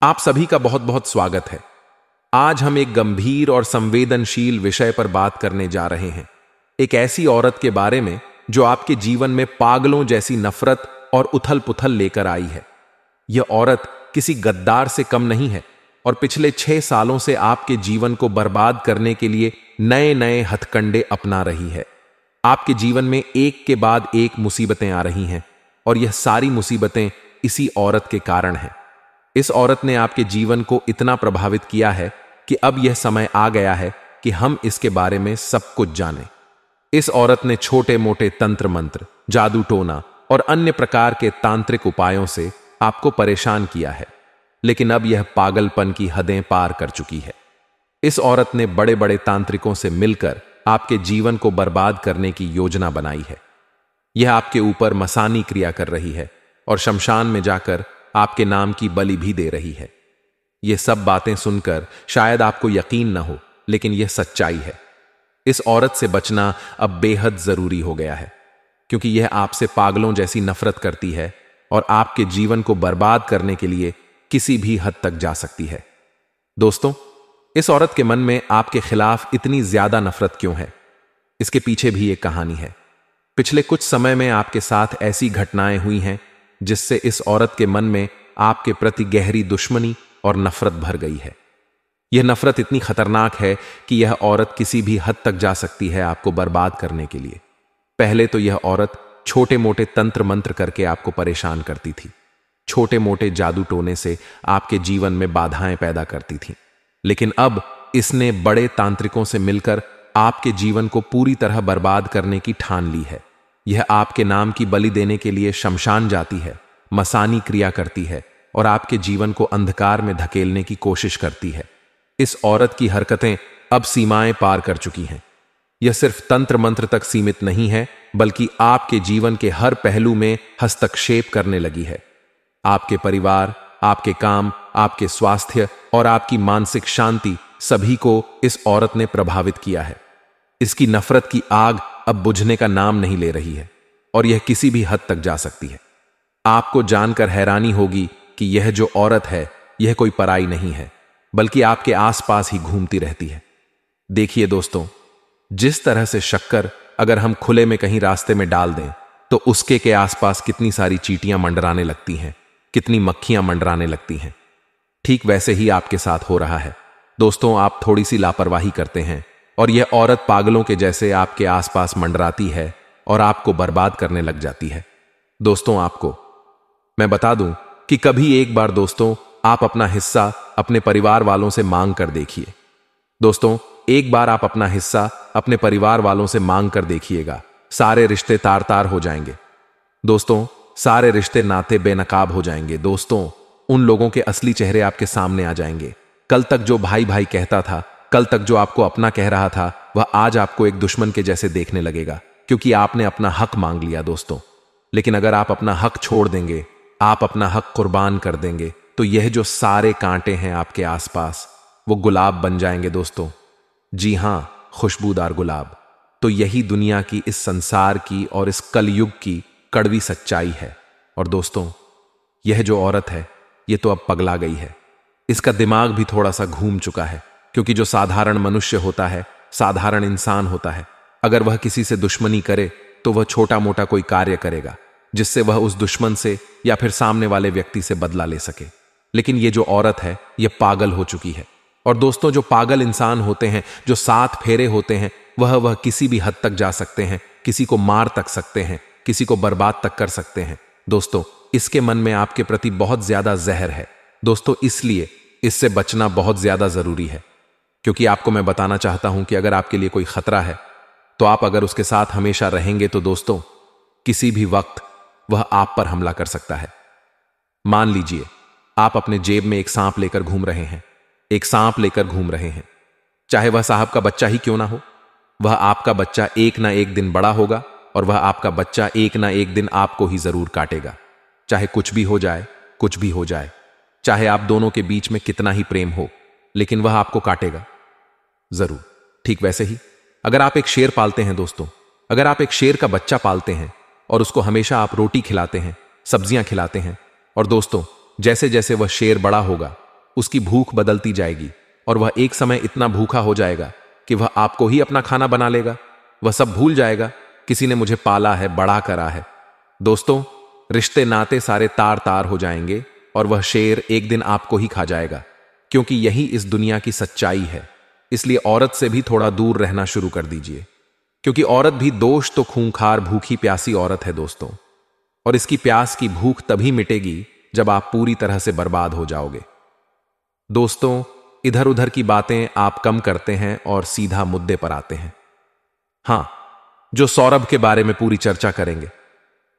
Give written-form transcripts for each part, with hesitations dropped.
आप सभी का बहुत बहुत स्वागत है। आज हम एक गंभीर और संवेदनशील विषय पर बात करने जा रहे हैं। एक ऐसी औरत के बारे में जो आपके जीवन में पागलों जैसी नफरत और उथल पुथल लेकर आई है। यह औरत किसी गद्दार से कम नहीं है और पिछले 6 सालों से आपके जीवन को बर्बाद करने के लिए नए नए हथकंडे अपना रही है। आपके जीवन में एक के बाद एक मुसीबतें आ रही हैं और यह सारी मुसीबतें इसी औरत के कारण हैं। इस औरत ने आपके जीवन को इतना प्रभावित किया है कि अब यह समय आ गया है कि हम इसके बारे में सब कुछ जानें। इस औरत ने छोटे मोटे तंत्र मंत्र, जादू टोना और अन्य प्रकार के तांत्रिक उपायों से आपको परेशान किया है, लेकिन अब यह पागलपन की हदें पार कर चुकी है। इस औरत ने बड़े बड़े तांत्रिकों से मिलकर आपके जीवन को बर्बाद करने की योजना बनाई है। यह आपके ऊपर मसानी क्रिया कर रही है और शमशान में जाकर आपके नाम की बलि भी दे रही है। यह सब बातें सुनकर शायद आपको यकीन न हो, लेकिन यह सच्चाई है। इस औरत से बचना अब बेहद जरूरी हो गया है, क्योंकि यह आपसे पागलों जैसी नफरत करती है और आपके जीवन को बर्बाद करने के लिए किसी भी हद तक जा सकती है। दोस्तों, इस औरत के मन में आपके खिलाफ इतनी ज्यादा नफरत क्यों है? इसके पीछे भी एक कहानी है। पिछले कुछ समय में आपके साथ ऐसी घटनाएं हुई हैं जिससे इस औरत के मन में आपके प्रति गहरी दुश्मनी और नफरत भर गई है। यह नफरत इतनी खतरनाक है कि यह औरत किसी भी हद तक जा सकती है आपको बर्बाद करने के लिए। पहले तो यह औरत छोटे मोटे तंत्र मंत्र करके आपको परेशान करती थी। छोटे मोटे जादू टोने से आपके जीवन में बाधाएं पैदा करती थी, लेकिन अब इसने बड़े तांत्रिकों से मिलकर आपके जीवन को पूरी तरह बर्बाद करने की ठान ली है। यह आपके नाम की बलि देने के लिए शमशान जाती है, मसानी क्रिया करती है और आपके जीवन को अंधकार में धकेलने की कोशिश करती है। इस औरत की हरकतें अब सीमाएं पार कर चुकी हैं। यह सिर्फ तंत्र मंत्र तक सीमित नहीं है, बल्कि आपके जीवन के हर पहलू में हस्तक्षेप करने लगी है। आपके परिवार, आपके काम, आपके स्वास्थ्य और आपकी मानसिक शांति सभी को इस औरत ने प्रभावित किया है। इसकी नफरत की आग अब बुझने का नाम नहीं ले रही है और यह किसी भी हद तक जा सकती है। आपको जानकर हैरानी होगी कि यह जो औरत है, यह कोई पराई नहीं है, बल्कि आपके आसपास ही घूमती रहती है। देखिए दोस्तों, जिस तरह से शक्कर अगर हम खुले में कहीं रास्ते में डाल दें तो उसके के आसपास कितनी सारी चींटियां मंडराने लगती हैं, कितनी मक्खियां मंडराने लगती हैं, ठीक वैसे ही आपके साथ हो रहा है। दोस्तों, आप थोड़ी सी लापरवाही करते हैं और यह औरत पागलों के जैसे आपके आसपास मंडराती है और आपको बर्बाद करने लग जाती है। दोस्तों, आपको मैं बता दूं कि कभी एक बार दोस्तों आप अपना हिस्सा अपने परिवार वालों से मांग कर देखिए। दोस्तों, एक बार आप अपना हिस्सा अपने परिवार वालों से मांग कर देखिएगा, सारे रिश्ते तार तार हो जाएंगे। दोस्तों, सारे रिश्ते नाते बेनकाब हो जाएंगे। दोस्तों, उन लोगों के असली चेहरे आपके सामने आ जाएंगे। कल तक जो भाई भाई कहता था, कल तक जो आपको अपना कह रहा था, वह आज आपको एक दुश्मन के जैसे देखने लगेगा, क्योंकि आपने अपना हक मांग लिया। दोस्तों, लेकिन अगर आप अपना हक छोड़ देंगे, आप अपना हक कुर्बान कर देंगे, तो यह जो सारे कांटे हैं आपके आसपास, वो गुलाब बन जाएंगे। दोस्तों, जी हां, खुशबूदार गुलाब। तो यही दुनिया की, इस संसार की और इस कलयुग की कड़वी सच्चाई है। और दोस्तों, यह जो औरत है, यह तो अब पगला गई है। इसका दिमाग भी थोड़ा सा घूम चुका है, क्योंकि जो साधारण मनुष्य होता है, साधारण इंसान होता है, अगर वह किसी से दुश्मनी करे तो वह छोटा मोटा कोई कार्य करेगा जिससे वह उस दुश्मन से या फिर सामने वाले व्यक्ति से बदला ले सके। लेकिन ये जो औरत है, यह पागल हो चुकी है। और दोस्तों, जो पागल इंसान होते हैं, जो 7 फेरे होते हैं, वह किसी भी हद तक जा सकते हैं, किसी को मार तक सकते हैं, किसी को बर्बाद तक कर सकते हैं। दोस्तों, इसके मन में आपके प्रति बहुत ज्यादा जहर है। दोस्तों, इसलिए इससे बचना बहुत ज्यादा जरूरी है, क्योंकि आपको मैं बताना चाहता हूं कि अगर आपके लिए कोई खतरा है, तो आप अगर उसके साथ हमेशा रहेंगे तो दोस्तों, किसी भी वक्त वह आप पर हमला कर सकता है। मान लीजिए आप अपने जेब में एक सांप लेकर घूम रहे हैं, एक सांप लेकर घूम रहे हैं, चाहे वह साहब का बच्चा ही क्यों ना हो। वह आपका बच्चा एक ना एक दिन बड़ा होगा और वह आपका बच्चा एक ना एक दिन आपको ही जरूर काटेगा। चाहे कुछ भी हो जाए, कुछ भी हो जाए, चाहे आप दोनों के बीच में कितना ही प्रेम हो, लेकिन वह आपको काटेगा जरूर। ठीक वैसे ही अगर आप एक शेर पालते हैं दोस्तों, अगर आप एक शेर का बच्चा पालते हैं और उसको हमेशा आप रोटी खिलाते हैं, सब्जियां खिलाते हैं, और दोस्तों जैसे जैसे वह शेर बड़ा होगा, उसकी भूख बदलती जाएगी और वह एक समय इतना भूखा हो जाएगा कि वह आपको ही अपना खाना बना लेगा। वह सब भूल जाएगा, किसी ने मुझे पाला है, बड़ा करा है। दोस्तों, रिश्ते नाते सारे तार तार हो जाएंगे और वह शेर एक दिन आपको ही खा जाएगा, क्योंकि यही इस दुनिया की सच्चाई है। इसलिए औरत से भी थोड़ा दूर रहना शुरू कर दीजिए, क्योंकि औरत भी दोष तो खूंखार भूखी प्यासी औरत है दोस्तों, और इसकी प्यास की भूख तभी मिटेगी जब आप पूरी तरह से बर्बाद हो जाओगे। दोस्तों, इधर उधर की बातें आप कम करते हैं और सीधा मुद्दे पर आते हैं। हां, जो सौरभ के बारे में पूरी चर्चा करेंगे।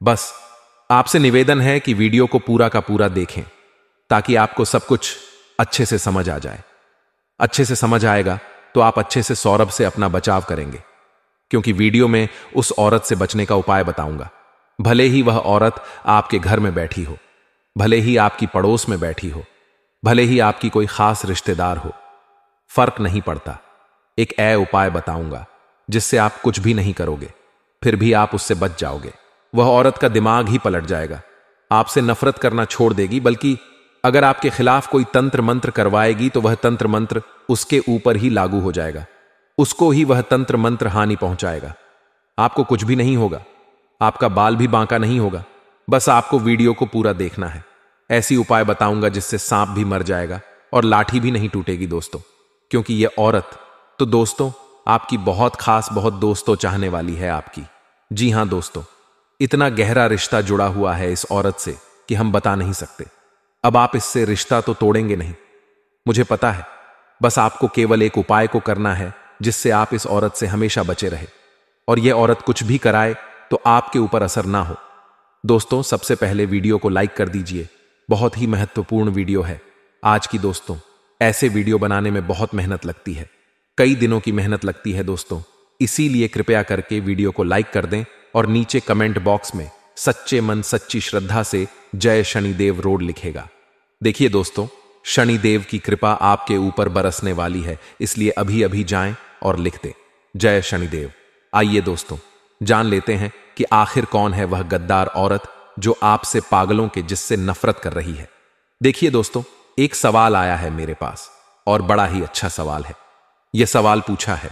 बस आपसे निवेदन है कि वीडियो को पूरा का पूरा देखें, ताकि आपको सब कुछ अच्छे से समझ आ जाए। अच्छे से समझ आएगा तो आप अच्छे से सौरभ से अपना बचाव करेंगे, क्योंकि वीडियो में उस औरत से बचने का उपाय बताऊंगा। भले ही वह औरत आपके घर में बैठी हो, भले ही आपकी पड़ोस में बैठी हो, भले ही आपकी कोई खास रिश्तेदार हो, फर्क नहीं पड़ता। एक उपाय बताऊंगा जिससे आप कुछ भी नहीं करोगे, फिर भी आप उससे बच जाओगे। वह औरत का दिमाग ही पलट जाएगा, आपसे नफरत करना छोड़ देगी, बल्कि अगर आपके खिलाफ कोई तंत्र मंत्र करवाएगी तो वह तंत्र मंत्र उसके ऊपर ही लागू हो जाएगा, उसको ही वह तंत्र मंत्र हानि पहुंचाएगा। आपको कुछ भी नहीं होगा, आपका बाल भी बांका नहीं होगा। बस आपको वीडियो को पूरा देखना है। ऐसी उपाय बताऊंगा जिससे सांप भी मर जाएगा और लाठी भी नहीं टूटेगी दोस्तों, क्योंकि यह औरत तो दोस्तों आपकी बहुत खास, बहुत दोस्तों चाहने वाली है आपकी। जी हां दोस्तों, इतना गहरा रिश्ता जुड़ा हुआ है इस औरत से कि हम बता नहीं सकते। अब आप इससे रिश्ता तो तोड़ेंगे नहीं, मुझे पता है। बस आपको केवल एक उपाय को करना है जिससे आप इस औरत से हमेशा बचे रहे, और यह औरत कुछ भी कराए तो आपके ऊपर असर ना हो। दोस्तों, सबसे पहले वीडियो को लाइक कर दीजिए, बहुत ही महत्वपूर्ण वीडियो है आज की। दोस्तों, ऐसे वीडियो बनाने में बहुत मेहनत लगती है, कई दिनों की मेहनत लगती है दोस्तों, इसीलिए कृपया करके वीडियो को लाइक कर दें और नीचे कमेंट बॉक्स में सच्चे मन सच्ची श्रद्धा से जय शनिदेव रोड लिखेगा। देखिए दोस्तों, शनिदेव की कृपा आपके ऊपर बरसने वाली है, इसलिए अभी अभी जाएं और लिख दें जय शनिदेव। आइए दोस्तों, जान लेते हैं कि आखिर कौन है वह गद्दार औरत जो आपसे पागलों के जिससे नफरत कर रही है। देखिए दोस्तों, एक सवाल आया है मेरे पास और बड़ा ही अच्छा सवाल है। यह सवाल पूछा है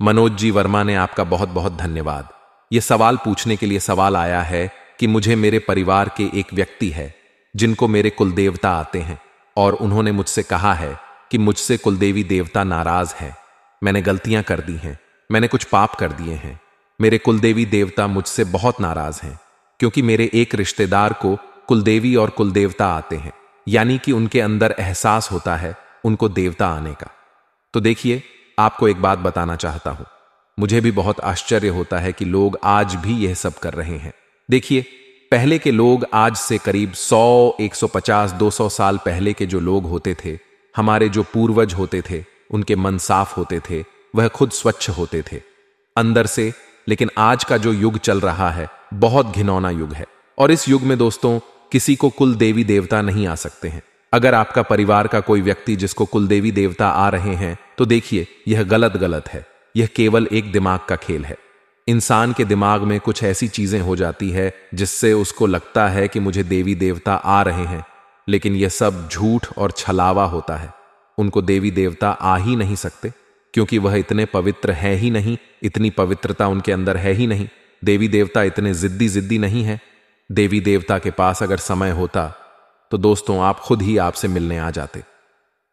मनोज जी वर्मा ने, आपका बहुत बहुत धन्यवाद। यह सवाल पूछने के लिए सवाल आया है कि मुझे मेरे परिवार के एक व्यक्ति है जिनको मेरे कुलदेवता आते हैं, और उन्होंने मुझसे कहा है कि मुझसे कुलदेवी देवता नाराज हैं। मैंने गलतियां कर दी हैं, मैंने कुछ पाप कर दिए हैं। मेरे कुलदेवी देवता मुझसे बहुत नाराज हैं, क्योंकि मेरे एक रिश्तेदार को कुलदेवी और कुलदेवता आते हैं, यानी कि उनके अंदर एहसास होता है उनको देवता आने का। तो देखिए, आपको एक बात बताना चाहता हूं, मुझे भी बहुत आश्चर्य होता है कि लोग आज भी यह सब कर रहे हैं। देखिए, पहले के लोग आज से करीब 100, 150, 200 साल पहले के जो लोग होते थे, हमारे जो पूर्वज होते थे, उनके मन साफ होते थे, वह खुद स्वच्छ होते थे अंदर से। लेकिन आज का जो युग चल रहा है बहुत घिनौना युग है, और इस युग में दोस्तों किसी को कुल देवी देवता नहीं आ सकते हैं। अगर आपका परिवार का कोई व्यक्ति जिसको कुलदेवी देवता आ रहे हैं तो देखिए, यह गलत है। यह केवल एक दिमाग का खेल है। इंसान के दिमाग में कुछ ऐसी चीजें हो जाती है जिससे उसको लगता है कि मुझे देवी देवता आ रहे हैं, लेकिन यह सब झूठ और छलावा होता है। उनको देवी देवता आ ही नहीं सकते, क्योंकि वह इतने पवित्र है ही नहीं, इतनी पवित्रता उनके अंदर है ही नहीं। देवी देवता इतने जिद्दी नहीं है। देवी देवता के पास अगर समय होता तो दोस्तों आप खुद ही आपसे मिलने आ जाते।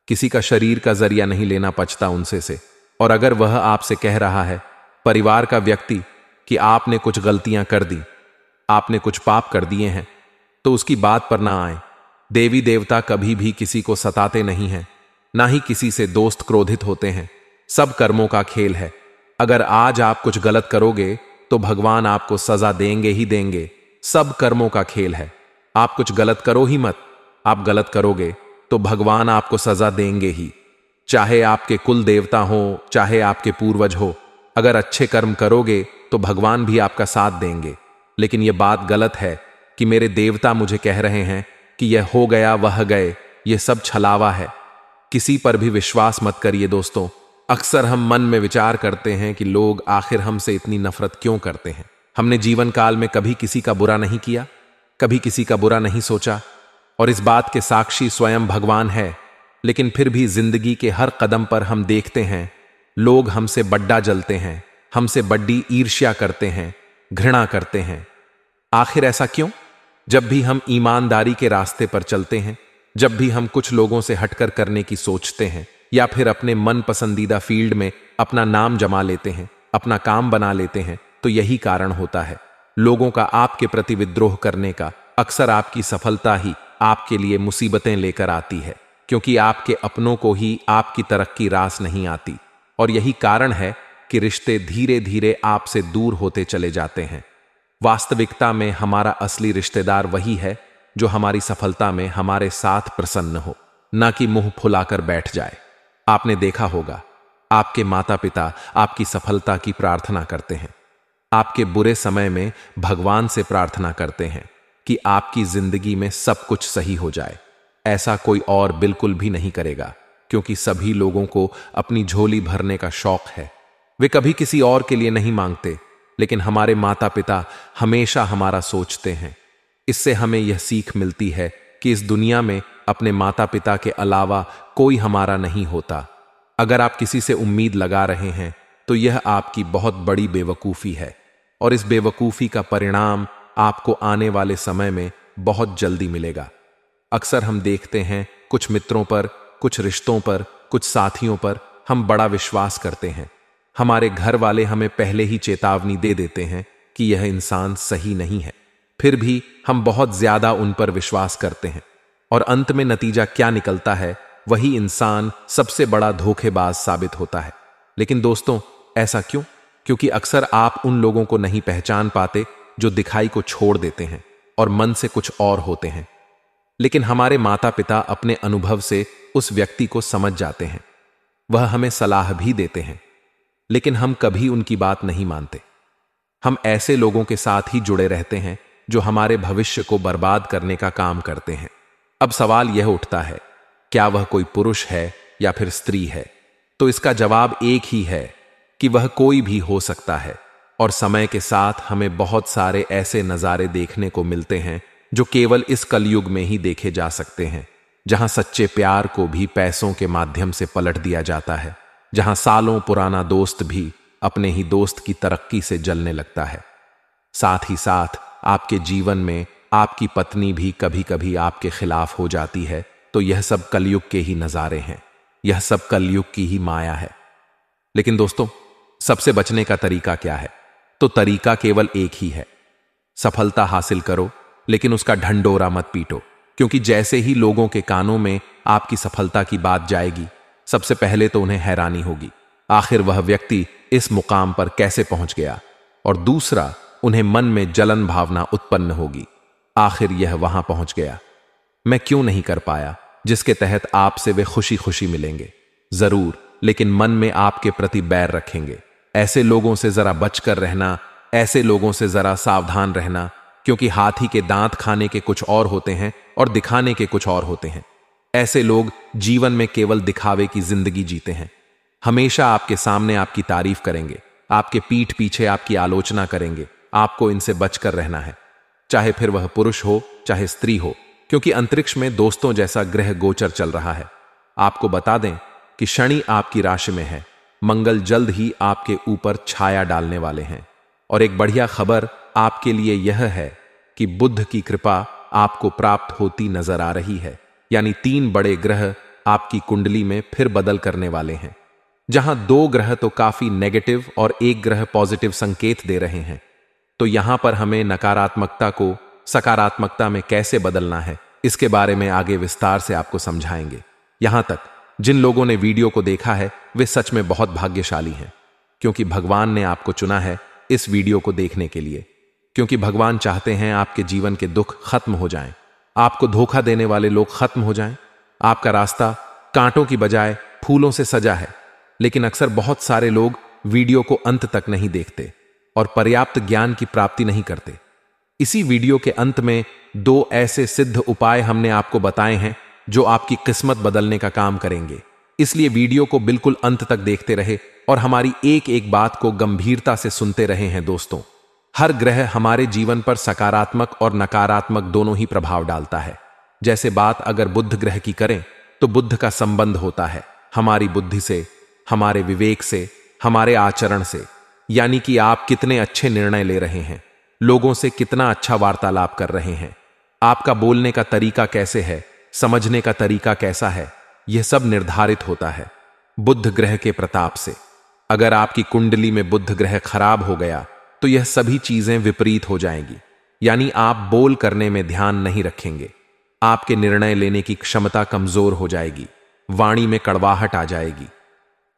किसी का शरीर का जरिया नहीं लेना पचता उनसे से। और अगर वह आपसे कह रहा है, परिवार का व्यक्ति, कि आपने कुछ गलतियां कर दी, आपने कुछ पाप कर दिए हैं, तो उसकी बात पर ना आए। देवी देवता कभी भी किसी को सताते नहीं हैं, ना ही किसी से दोस्त क्रोधित होते हैं। सब कर्मों का खेल है। अगर आज आप कुछ गलत करोगे तो भगवान आपको सजा देंगे ही देंगे। सब कर्मों का खेल है। आप कुछ गलत करो ही मत। आप गलत करोगे तो भगवान आपको सजा देंगे ही, चाहे आपके कुल देवता हो, चाहे आपके पूर्वज हो। अगर अच्छे कर्म करोगे तो भगवान भी आपका साथ देंगे। लेकिन यह बात गलत है कि मेरे देवता मुझे कह रहे हैं कि यह हो गया वह गए। यह सब छलावा है। किसी पर भी विश्वास मत करिए दोस्तों। अक्सर हम मन में विचार करते हैं कि लोग आखिर हमसे इतनी नफरत क्यों करते हैं। हमने जीवन काल में कभी किसी का बुरा नहीं किया, कभी किसी का बुरा नहीं सोचा, और इस बात के साक्षी स्वयं भगवान है। लेकिन फिर भी जिंदगी के हर कदम पर हम देखते हैं लोग हमसे बड्डा जलते हैं, हमसे बड्डी ईर्ष्या करते हैं, घृणा करते हैं। आखिर ऐसा क्यों? जब भी हम ईमानदारी के रास्ते पर चलते हैं, जब भी हम कुछ लोगों से हटकर करने की सोचते हैं या फिर अपने मन पसंदीदा फील्ड में अपना नाम जमा लेते हैं, अपना काम बना लेते हैं, तो यही कारण होता है लोगों का आपके प्रति विद्रोह करने का। अक्सर आपकी सफलता ही आपके लिए मुसीबतें लेकर आती है, क्योंकि आपके अपनों को ही आपकी तरक्की रास नहीं आती। और यही कारण है कि रिश्ते धीरे धीरे आपसे दूर होते चले जाते हैं। वास्तविकता में हमारा असली रिश्तेदार वही है जो हमारी सफलता में हमारे साथ प्रसन्न हो, ना कि मुंह फुलाकर बैठ जाए। आपने देखा होगा, आपके माता पिता आपकी सफलता की प्रार्थना करते हैं, आपके बुरे समय में भगवान से प्रार्थना करते हैं कि आपकी जिंदगी में सब कुछ सही हो जाए। ऐसा कोई और बिल्कुल भी नहीं करेगा, क्योंकि सभी लोगों को अपनी झोली भरने का शौक है। वे कभी किसी और के लिए नहीं मांगते, लेकिन हमारे माता पिता हमेशा हमारा सोचते हैं। इससे हमें यह सीख मिलती है कि इस दुनिया में अपने माता पिता के अलावा कोई हमारा नहीं होता। अगर आप किसी से उम्मीद लगा रहे हैं तो यह आपकी बहुत बड़ी बेवकूफ़ी है, और इस बेवकूफ़ी का परिणाम आपको आने वाले समय में बहुत जल्दी मिलेगा। अक्सर हम देखते हैं कुछ मित्रों पर, कुछ रिश्तों पर, कुछ साथियों पर हम बड़ा विश्वास करते हैं। हमारे घर वाले हमें पहले ही चेतावनी दे देते हैं कि यह इंसान सही नहीं है, फिर भी हम बहुत ज्यादा उन पर विश्वास करते हैं, और अंत में नतीजा क्या निकलता है, वही इंसान सबसे बड़ा धोखेबाज साबित होता है। लेकिन दोस्तों, ऐसा क्यों? क्योंकि अक्सर आप उन लोगों को नहीं पहचान पाते जो दिखाई को छोड़ देते हैं और मन से कुछ और होते हैं। लेकिन हमारे माता पिता अपने अनुभव से उस व्यक्ति को समझ जाते हैं। वह हमें सलाह भी देते हैं, लेकिन हम कभी उनकी बात नहीं मानते। हम ऐसे लोगों के साथ ही जुड़े रहते हैं जो हमारे भविष्य को बर्बाद करने का काम करते हैं। अब सवाल यह उठता है, क्या वह कोई पुरुष है या फिर स्त्री है? तो इसका जवाब एक ही है कि वह कोई भी हो सकता है। और समय के साथ हमें बहुत सारे ऐसे नज़ारे देखने को मिलते हैं जो केवल इस कलयुग में ही देखे जा सकते हैं, जहां सच्चे प्यार को भी पैसों के माध्यम से पलट दिया जाता है, जहां सालों पुराना दोस्त भी अपने ही दोस्त की तरक्की से जलने लगता है। साथ ही साथ आपके जीवन में आपकी पत्नी भी कभी कभी आपके खिलाफ हो जाती है। तो यह सब कलयुग के ही नज़ारे हैं, यह सब कलयुग की ही माया है। लेकिन दोस्तों, सबसे बचने का तरीका क्या है? तो तरीका केवल एक ही है, सफलता हासिल करो, लेकिन उसका ढंढोरा मत पीटो। क्योंकि जैसे ही लोगों के कानों में आपकी सफलता की बात जाएगी, सबसे पहले तो उन्हें हैरानी होगी, आखिर वह व्यक्ति इस मुकाम पर कैसे पहुंच गया, और दूसरा, उन्हें मन में जलन भावना उत्पन्न होगी, आखिर यह वहां पहुंच गया, मैं क्यों नहीं कर पाया, जिसके तहत आपसे वे खुशी खुशी मिलेंगे जरूर, लेकिन मन में आपके प्रति बैर रखेंगे। ऐसे लोगों से जरा बचकर रहना, ऐसे लोगों से जरा सावधान रहना, क्योंकि हाथी के दांत खाने के कुछ और होते हैं और दिखाने के कुछ और होते हैं। ऐसे लोग जीवन में केवल दिखावे की जिंदगी जीते हैं, हमेशा आपके सामने आपकी तारीफ करेंगे, आपके पीठ पीछे आपकी आलोचना करेंगे। आपको इनसे बचकर रहना है, चाहे फिर वह पुरुष हो चाहे स्त्री हो, क्योंकि अंतरिक्ष में दोस्तों जैसा ग्रह गोचर चल रहा है। आपको बता दें कि शनि आपकी राशि में है, मंगल जल्द ही आपके ऊपर छाया डालने वाले हैं। और एक बढ़िया खबर आपके लिए यह है कि बुध की कृपा आपको प्राप्त होती नजर आ रही है, यानी 3 बड़े ग्रह आपकी कुंडली में फिर बदल करने वाले हैं। जहां 2 ग्रह तो काफी नेगेटिव और 1 ग्रह पॉजिटिव संकेत दे रहे हैं। तो यहां पर हमें नकारात्मकता को सकारात्मकता में कैसे बदलना है, इसके बारे में आगे विस्तार से आपको समझाएंगे। यहां तक जिन लोगों ने वीडियो को देखा है वे सच में बहुत भाग्यशाली हैं, क्योंकि भगवान ने आपको चुना है इस वीडियो को देखने के लिए, क्योंकि भगवान चाहते हैं आपके जीवन के दुख खत्म हो जाएं, आपको धोखा देने वाले लोग खत्म हो जाएं। आपका रास्ता कांटों की बजाय फूलों से सजा है, लेकिन अक्सर बहुत सारे लोग वीडियो को अंत तक नहीं देखते और पर्याप्त ज्ञान की प्राप्ति नहीं करते। इसी वीडियो के अंत में 2 ऐसे सिद्ध उपाय हमने आपको बताए हैं जो आपकी किस्मत बदलने का काम करेंगे। इसलिए वीडियो को बिल्कुल अंत तक देखते रहे और हमारी एक एक बात को गंभीरता से सुनते रहे हैं। दोस्तों, हर ग्रह हमारे जीवन पर सकारात्मक और नकारात्मक दोनों ही प्रभाव डालता है। जैसे बात अगर बुध ग्रह की करें तो बुद्ध का संबंध होता है हमारी बुद्धि से, हमारे विवेक से, हमारे आचरण से। यानी कि आप कितने अच्छे निर्णय ले रहे हैं, लोगों से कितना अच्छा वार्तालाप कर रहे हैं, आपका बोलने का तरीका कैसे है, समझने का तरीका कैसा है, यह सब निर्धारित होता है बुद्ध ग्रह के प्रताप से। अगर आपकी कुंडली में बुद्ध ग्रह खराब हो गया तो यह सभी चीजें विपरीत हो जाएंगी। यानी आप बोल करने में ध्यान नहीं रखेंगे, आपके निर्णय लेने की क्षमता कमजोर हो जाएगी, वाणी में कड़वाहट आ जाएगी।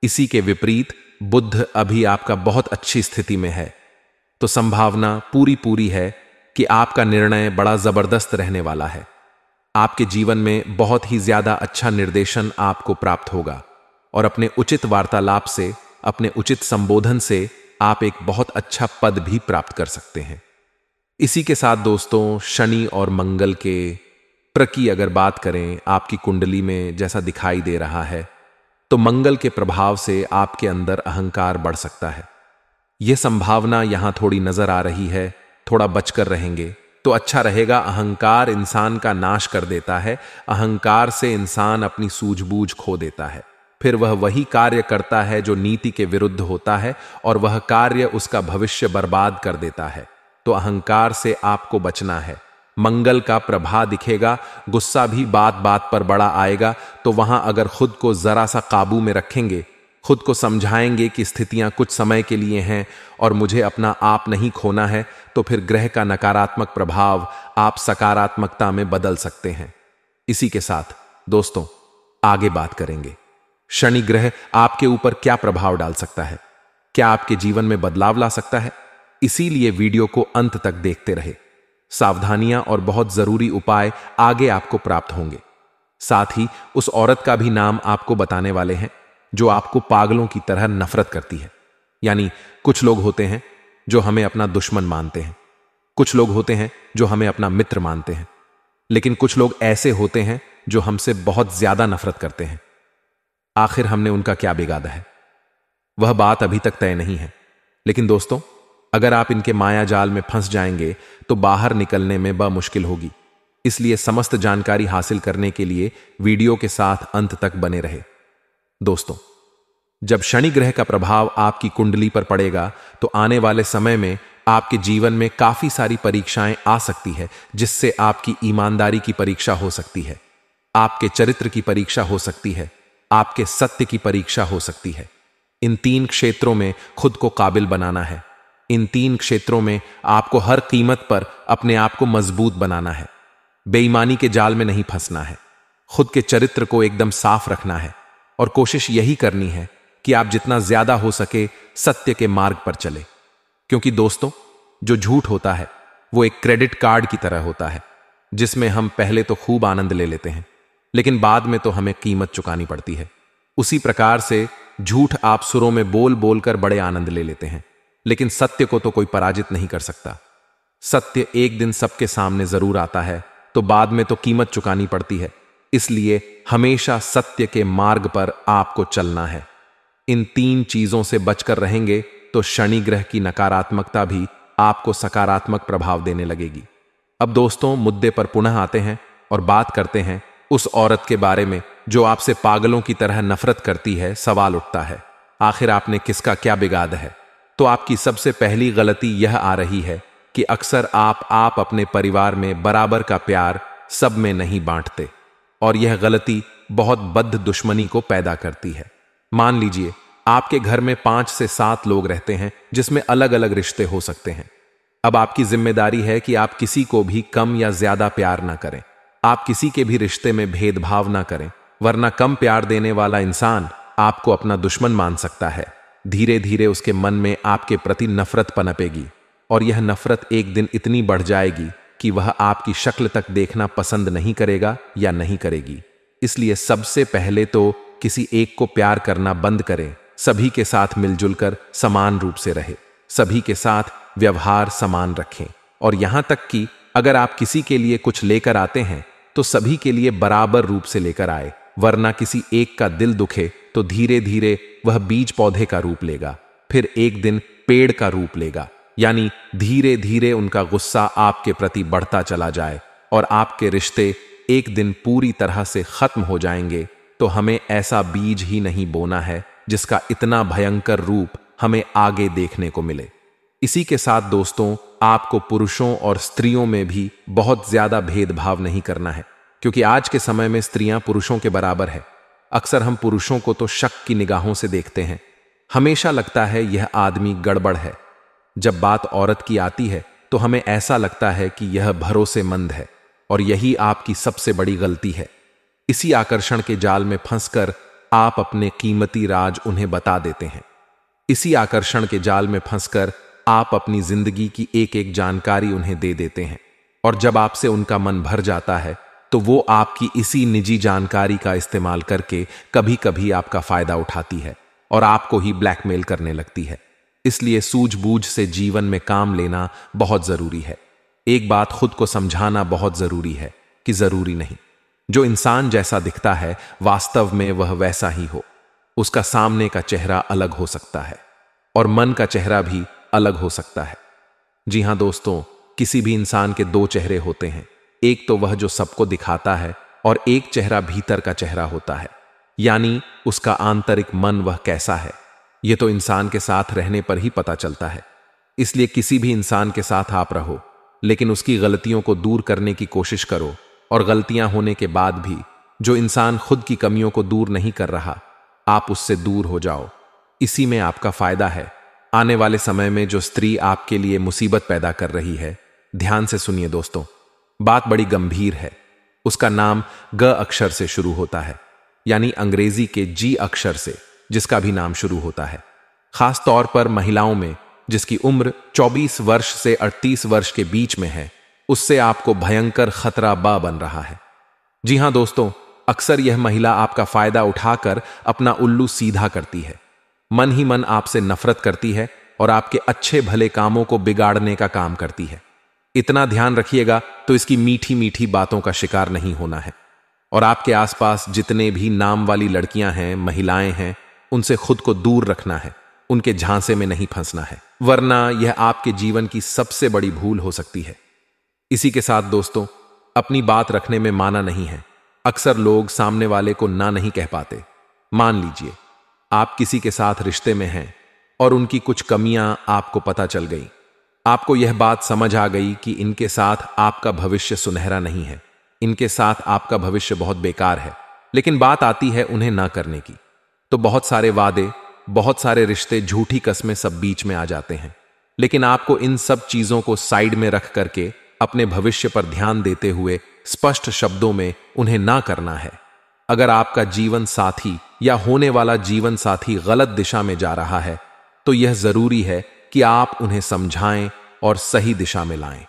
इसी के विपरीत बुद्ध अभी आपका बहुत अच्छी स्थिति में है, तो संभावना पूरी है कि आपका निर्णय बड़ा जबरदस्त रहने वाला है। आपके जीवन में बहुत ही ज्यादा अच्छा निर्देशन आपको प्राप्त होगा और अपने उचित वार्तालाप से, अपने उचित संबोधन से आप एक बहुत अच्छा पद भी प्राप्त कर सकते हैं। इसी के साथ दोस्तों, शनि और मंगल के प्रकी अगर बात करें आपकी कुंडली में जैसा दिखाई दे रहा है, तो मंगल के प्रभाव से आपके अंदर अहंकार बढ़ सकता है। यह संभावना यहां थोड़ी नजर आ रही है, थोड़ा बचकर रहेंगे तो अच्छा रहेगा। अहंकार इंसान का नाश कर देता है, अहंकार से इंसान अपनी सूझबूझ खो देता है, फिर वह वही कार्य करता है जो नीति के विरुद्ध होता है और वह कार्य उसका भविष्य बर्बाद कर देता है। तो अहंकार से आपको बचना है। मंगल का प्रभाव दिखेगा, गुस्सा भी बात बात पर बड़ा आएगा, तो वहां अगर खुद को जरा सा काबू में रखेंगे, खुद को समझाएंगे कि स्थितियां कुछ समय के लिए हैं और मुझे अपना आप नहीं खोना है, तो फिर ग्रह का नकारात्मक प्रभाव आप सकारात्मकता में बदल सकते हैं। इसी के साथ दोस्तों आगे बात करेंगे, शनि ग्रह आपके ऊपर क्या प्रभाव डाल सकता है, क्या आपके जीवन में बदलाव ला सकता है। इसीलिए वीडियो को अंत तक देखते रहे। सावधानियां और बहुत जरूरी उपाय आगे आपको प्राप्त होंगे। साथ ही उस औरत का भी नाम आपको बताने वाले हैं जो आपको पागलों की तरह नफरत करती है। यानी कुछ लोग होते हैं जो हमें अपना दुश्मन मानते हैं, कुछ लोग होते हैं जो हमें अपना मित्र मानते हैं, लेकिन कुछ लोग ऐसे होते हैं जो हमसे बहुत ज्यादा नफरत करते हैं। आखिर हमने उनका क्या बिगाड़ा है, वह बात अभी तक तय नहीं है। लेकिन दोस्तों, अगर आप इनके माया जाल में फंस जाएंगे तो बाहर निकलने में मुश्किल होगी। इसलिए समस्त जानकारी हासिल करने के लिए वीडियो के साथ अंत तक बने रहे। दोस्तों, जब शनि ग्रह का प्रभाव आपकी कुंडली पर पड़ेगा तो आने वाले समय में आपके जीवन में काफी सारी परीक्षाएं आ सकती है, जिससे आपकी ईमानदारी की परीक्षा हो सकती है, आपके चरित्र की परीक्षा हो सकती है, आपके सत्य की परीक्षा हो सकती है। इन 3 क्षेत्रों में खुद को काबिल बनाना है। इन 3 क्षेत्रों में आपको हर कीमत पर अपने आप को मजबूत बनाना है। बेईमानी के जाल में नहीं फंसना है, खुद के चरित्र को एकदम साफ रखना है और कोशिश यही करनी है कि आप जितना ज्यादा हो सके सत्य के मार्ग पर चले। क्योंकि दोस्तों, जो झूठ होता है वो एक क्रेडिट कार्ड की तरह होता है, जिसमें हम पहले तो खूब आनंद ले लेते हैं, लेकिन बाद में तो हमें कीमत चुकानी पड़ती है। उसी प्रकार से झूठ आप सुरों में बोल बोलकर बड़े आनंद ले लेते हैं, लेकिन सत्य को तो कोई पराजित नहीं कर सकता। सत्य एक दिन सबके सामने जरूर आता है, तो बाद में तो कीमत चुकानी पड़ती है। इसलिए हमेशा सत्य के मार्ग पर आपको चलना है। इन 3 चीजों से बचकर रहेंगे तो शनि ग्रह की नकारात्मकता भी आपको सकारात्मक प्रभाव देने लगेगी। अब दोस्तों, मुद्दे पर पुनः आते हैं और बात करते हैं उस औरत के बारे में जो आपसे पागलों की तरह नफरत करती है। सवाल उठता है, आखिर आपने किसका क्या बिगाड़ा है? तो आपकी सबसे पहली गलती यह आ रही है कि अक्सर आप अपने परिवार में बराबर का प्यार सब में नहीं बांटते, और यह गलती बहुत बद्ध दुश्मनी को पैदा करती है। मान लीजिए आपके घर में 5 से 7 लोग रहते हैं, जिसमें अलग अलग रिश्ते हो सकते हैं। अब आपकी जिम्मेदारी है कि आप किसी को भी कम या ज्यादा प्यार ना करें, आप किसी के भी रिश्ते में भेदभाव ना करें, वरना कम प्यार देने वाला इंसान आपको अपना दुश्मन मान सकता है। धीरे धीरे उसके मन में आपके प्रति नफरत पनपेगी, और यह नफरत एक दिन इतनी बढ़ जाएगी कि वह आपकी शक्ल तक देखना पसंद नहीं करेगा या नहीं करेगी। इसलिए सबसे पहले तो किसी एक को प्यार करना बंद करें, सभी के साथ मिलजुल कर समान रूप से रहे, सभी के साथ व्यवहार समान रखें, और यहां तक कि अगर आप किसी के लिए कुछ लेकर आते हैं तो सभी के लिए बराबर रूप से लेकर आए, वरना किसी एक का दिल दुखे तो धीरे धीरे वह बीज पौधे का रूप लेगा, फिर एक दिन पेड़ का रूप लेगा। यानी धीरे धीरे उनका गुस्सा आपके प्रति बढ़ता चला जाए और आपके रिश्ते एक दिन पूरी तरह से खत्म हो जाएंगे तो हमें ऐसा बीज ही नहीं बोना है जिसका इतना भयंकर रूप हमें आगे देखने को मिले। इसी के साथ दोस्तों, आपको पुरुषों और स्त्रियों में भी बहुत ज्यादा भेदभाव नहीं करना है, क्योंकि आज के समय में स्त्रियां पुरुषों के बराबर है। अक्सर हम पुरुषों को तो शक की निगाहों से देखते हैं, हमेशा लगता है यह आदमी गड़बड़ है। जब बात औरत की आती है तो हमें ऐसा लगता है कि यह भरोसेमंद है, और यही आपकी सबसे बड़ी गलती है। इसी आकर्षण के जाल में फंसकर आप अपने कीमती राज उन्हें बता देते हैं। इसी आकर्षण के जाल में फंसकर आप अपनी जिंदगी की एक एक जानकारी उन्हें दे देते हैं, और जब आपसे उनका मन भर जाता है तो वो आपकी इसी निजी जानकारी का इस्तेमाल करके कभी कभी आपका फायदा उठाती है और आपको ही ब्लैकमेल करने लगती है। इसलिए सूझबूझ से जीवन में काम लेना बहुत जरूरी है। एक बात खुद को समझाना बहुत जरूरी है कि जरूरी नहीं जो इंसान जैसा दिखता है वास्तव में वह वैसा ही हो। उसका सामने का चेहरा अलग हो सकता है और मन का चेहरा भी अलग हो सकता है। जी हां दोस्तों, किसी भी इंसान के दो चेहरे होते हैं, एक तो वह जो सबको दिखाता है और एक चेहरा भीतर का चेहरा होता है, यानी उसका आंतरिक मन वह कैसा है। यह तो इंसान के साथ रहने पर ही पता चलता है। इसलिए किसी भी इंसान के साथ आप रहो, लेकिन उसकी गलतियों को दूर करने की कोशिश करो, और गलतियां होने के बाद भी जो इंसान खुद की कमियों को दूर नहीं कर रहा, आप उससे दूर हो जाओ। इसी में आपका फायदा है। आने वाले समय में जो स्त्री आपके लिए मुसीबत पैदा कर रही है, ध्यान से सुनिए दोस्तों, बात बड़ी गंभीर है। उसका नाम ग अक्षर से शुरू होता है, यानी अंग्रेजी के जी अक्षर से, जिसका भी नाम शुरू होता है। खास तौर पर महिलाओं में जिसकी उम्र 24 वर्ष से 38 वर्ष के बीच में है, उससे आपको भयंकर खतरा बन रहा है। जी हां दोस्तों, अक्सर यह महिला आपका फायदा उठाकर अपना उल्लू सीधा करती है। मन ही मन आपसे नफरत करती है और आपके अच्छे भले कामों को बिगाड़ने का काम करती है। इतना ध्यान रखिएगा तो इसकी मीठी मीठी बातों का शिकार नहीं होना है। और आपके आसपास जितने भी नाम वाली लड़कियां हैं, महिलाएं हैं, उनसे खुद को दूर रखना है, उनके झांसे में नहीं फंसना है, वरना यह आपके जीवन की सबसे बड़ी भूल हो सकती है। इसी के साथ दोस्तों, अपनी बात रखने में माना नहीं है। अक्सर लोग सामने वाले को ना नहीं कह पाते। मान लीजिए आप किसी के साथ रिश्ते में हैं और उनकी कुछ कमियां आपको पता चल गई। आपको यह बात समझ आ गई कि इनके साथ आपका भविष्य सुनहरा नहीं है, इनके साथ आपका भविष्य बहुत बेकार है, लेकिन बात आती है उन्हें ना करने की, तो बहुत सारे वादे, बहुत सारे रिश्ते, झूठी कस्में सब बीच में आ जाते हैं। लेकिन आपको इन सब चीजों को साइड में रख करके अपने भविष्य पर ध्यान देते हुए स्पष्ट शब्दों में उन्हें ना करना है। अगर आपका जीवन साथी या होने वाला जीवन साथी गलत दिशा में जा रहा है, तो यह जरूरी है कि आप उन्हें समझाएं और सही दिशा में लाएं।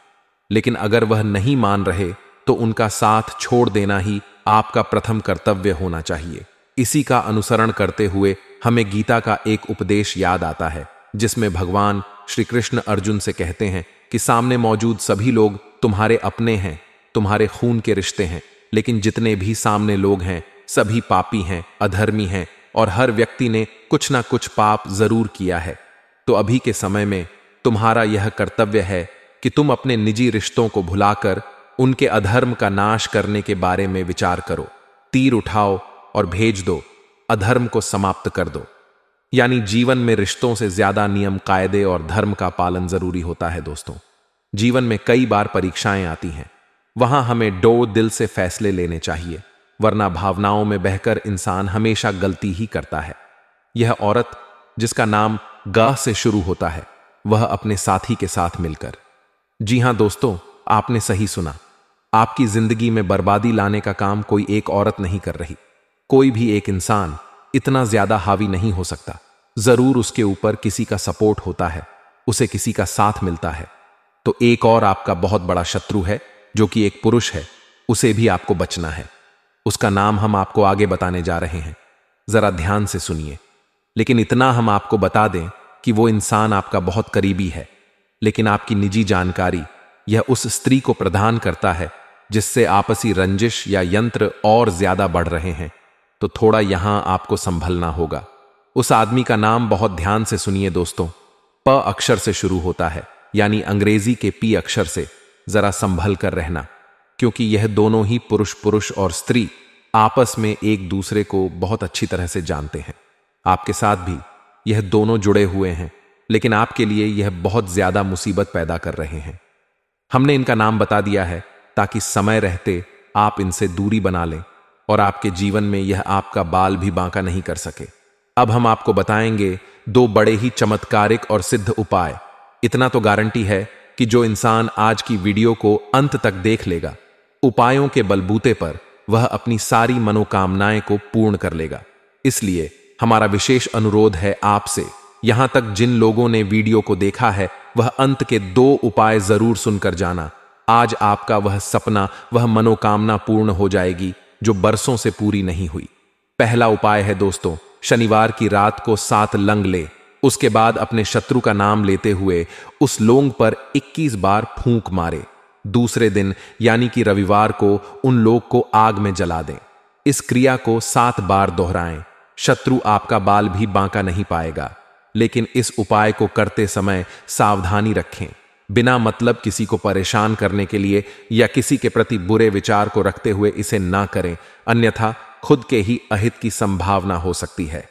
लेकिन अगर वह नहीं मान रहे तो उनका साथ छोड़ देना ही आपका प्रथम कर्तव्य होना चाहिए। इसी का अनुसरण करते हुए हमें गीता का एक उपदेश याद आता है, जिसमें भगवान श्री कृष्ण अर्जुन से कहते हैं कि सामने मौजूद सभी लोग तुम्हारे अपने हैं, तुम्हारे खून के रिश्ते हैं, लेकिन जितने भी सामने लोग हैं सभी पापी हैं, अधर्मी हैं, और हर व्यक्ति ने कुछ ना कुछ पाप जरूर किया है। तो अभी के समय में तुम्हारा यह कर्तव्य है कि तुम अपने निजी रिश्तों को भुलाकर उनके अधर्म का नाश करने के बारे में विचार करो। तीर उठाओ और भेज दो, अधर्म को समाप्त कर दो। यानी जीवन में रिश्तों से ज्यादा नियम, कायदे और धर्म का पालन जरूरी होता है दोस्तों। जीवन में कई बार परीक्षाएं आती हैं, वहां हमें दिल से फैसले लेने चाहिए, वरना भावनाओं में बहकर इंसान हमेशा गलती ही करता है। यह औरत जिसका नाम ग से शुरू होता है, वह अपने साथी के साथ मिलकर, जी हां दोस्तों, आपने सही सुना, आपकी जिंदगी में बर्बादी लाने का काम कोई एक औरत नहीं कर रही। कोई भी एक इंसान इतना ज्यादा हावी नहीं हो सकता। जरूर उसके ऊपर किसी का सपोर्ट होता है, उसे किसी का साथ मिलता है। तो एक और आपका बहुत बड़ा शत्रु है जो कि एक पुरुष है, उसे भी आपको बचना है। उसका नाम हम आपको आगे बताने जा रहे हैं, जरा ध्यान से सुनिए। लेकिन इतना हम आपको बता दें कि वो इंसान आपका बहुत करीबी है, लेकिन आपकी निजी जानकारी यह उस स्त्री को प्रदान करता है जिससे आपसी रंजिश या यंत्र और ज्यादा बढ़ रहे हैं। तो थोड़ा यहां आपको संभलना होगा। उस आदमी का नाम बहुत ध्यान से सुनिए दोस्तों, प अक्षर से शुरू होता है, यानी अंग्रेजी के पी अक्षर से। जरा संभल कर रहना, क्योंकि यह दोनों ही पुरुष और स्त्री आपस में एक दूसरे को बहुत अच्छी तरह से जानते हैं। आपके साथ भी यह दोनों जुड़े हुए हैं, लेकिन आपके लिए यह बहुत ज्यादा मुसीबत पैदा कर रहे हैं। हमने इनका नाम बता दिया है ताकि समय रहते आप इनसे दूरी बना लें और आपके जीवन में यह आपका बाल भी बांका नहीं कर सके। अब हम आपको बताएंगे दो बड़े ही चमत्कारिक और सिद्ध उपाय। इतना तो गारंटी है कि जो इंसान आज की वीडियो को अंत तक देख लेगा, उपायों के बलबूते पर वह अपनी सारी मनोकामनाएं को पूर्ण कर लेगा। इसलिए हमारा विशेष अनुरोध है आपसे, यहां तक जिन लोगों ने वीडियो को देखा है वह अंत के 2 उपाय जरूर सुनकर जाना। आज आपका वह सपना, वह मनोकामना पूर्ण हो जाएगी जो बरसों से पूरी नहीं हुई। पहला उपाय है दोस्तों, शनिवार की रात को 7 लंग ले। उसके बाद अपने शत्रु का नाम लेते हुए उस लोंग पर 21 बार फूंक मारे। दूसरे दिन यानी कि रविवार को उन लोग को आग में जला दें। इस क्रिया को 7 बार दोहराएं। शत्रु आपका बाल भी बांका नहीं पाएगा। लेकिन इस उपाय को करते समय सावधानी रखें। बिना मतलब किसी को परेशान करने के लिए या किसी के प्रति बुरे विचार को रखते हुए इसे ना करें, अन्यथा खुद के ही अहित की संभावना हो सकती है।